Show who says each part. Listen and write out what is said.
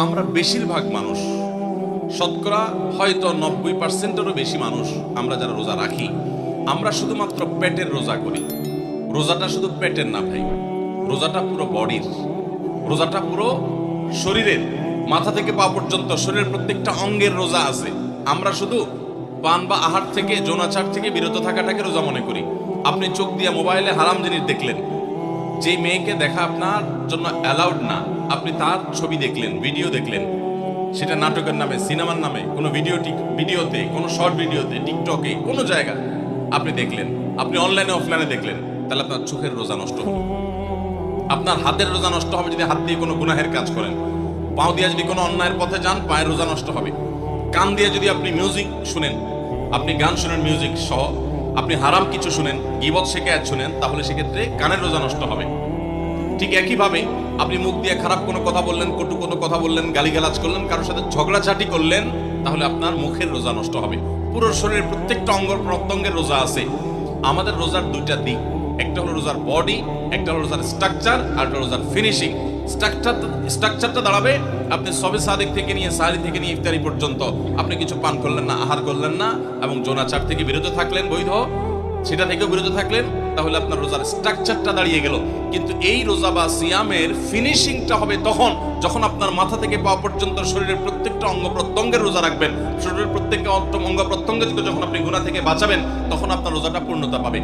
Speaker 1: আমরা বেশিরভাগ মানুষ, শতকরা হয়তো 90%-এরও বেশি মানুষ আমরা যারা রোজা রাখি, আমরা শুধুমাত্র পেটের রোজা করি। রোজাটা শুধু পেটের না ভাই, রোজাটা পুরো বডির, রোজাটা পুরো শরীরের, মাথা থেকে পা পর্যন্ত শরীরের প্রত্যেকটা অঙ্গের রোজা আছে। আমরা শুধু পান বা আহার থেকে, যৌনাচার থেকে বিরত থাকাটাকে রোজা মনে করি। আপনি চোখ দিয়ে মোবাইলে হারাম জিনিস দেখলেন, যে মেয়েকে দেখা আপনার জন্য অ্যালাউড না, আপনি তার ছবি দেখলেন, ভিডিও দেখলেন, সেটা নাটকের নামে, সিনেমার নামে, কোনো ভিডিওতে, কোনো শর্ট ভিডিওতে, টিকটকে, কোনো জায়গায় আপনি দেখলেন, আপনি অনলাইনে অফলাইনে দেখলেন, তাহলে আপনার চোখের রোজা নষ্ট হবে। আপনার হাতের রোজা নষ্ট হবে যদি হাত দিয়ে কোনো গুনাহের কাজ করেন। পাও দিয়ে যদি কোনো অন্যায়ের পথে যান, পায়ের রোজা নষ্ট হবে। কান দিয়ে যদি আপনি মিউজিক শুনেন, আপনি গান শুনেন মিউজিক সহ, আপনি হারাম কিছু শুনেন, গীবত শিকায়াত শুনেন, তাহলে সেক্ষেত্রে কানের রোজা নষ্ট হবে। ঠিক একইভাবে আপনি মুখ দিয়ে খারাপ কোনো কথা বললেন, কটু কোনো কথা বললেন, গালিগালাজ করলেন, কারোর সাথে ঝগড়াঝাটি করলেন, তাহলে আপনার মুখের রোজা নষ্ট হবে। পুরো শরীরের প্রত্যেকটা অঙ্গ প্রত্যঙ্গের রোজা আছে। আমাদের রোজার দুইটা দিক, একটা হলো রোজার বডি, একটা হলো রোজার স্ট্রাকচার, আর একটা রোজার ফিনিশিং। স্ট্রাকচারটা দাঁড়াবে আপনি সবে সাদেক থেকে নিয়ে সাহারি থেকে নিয়ে ইফতারি পর্যন্ত আপনি কিছু পান করলেন না, আহার করলেন না, এবং যৌনাচার থেকে বিরত থাকলেন, বৈধ সেটা থেকেও বিরত থাকলেন, তাহলে আপনার রোজার স্ট্রাকচারটা দাঁড়িয়ে গেল। কিন্তু এই রোজা বা সিয়ামের ফিনিশিংটা হবে তখন, যখন আপনার মাথা থেকে পা পর্যন্ত শরীরের প্রত্যেকটা অঙ্গ প্রত্যঙ্গের রোজা রাখবেন। শরীরের প্রত্যেকটা অঙ্গ প্রত্যঙ্গ যখন আপনি গুনাহ থেকে বাঁচাবেন, তখন আপনার রোজাটা পূর্ণতা পাবে।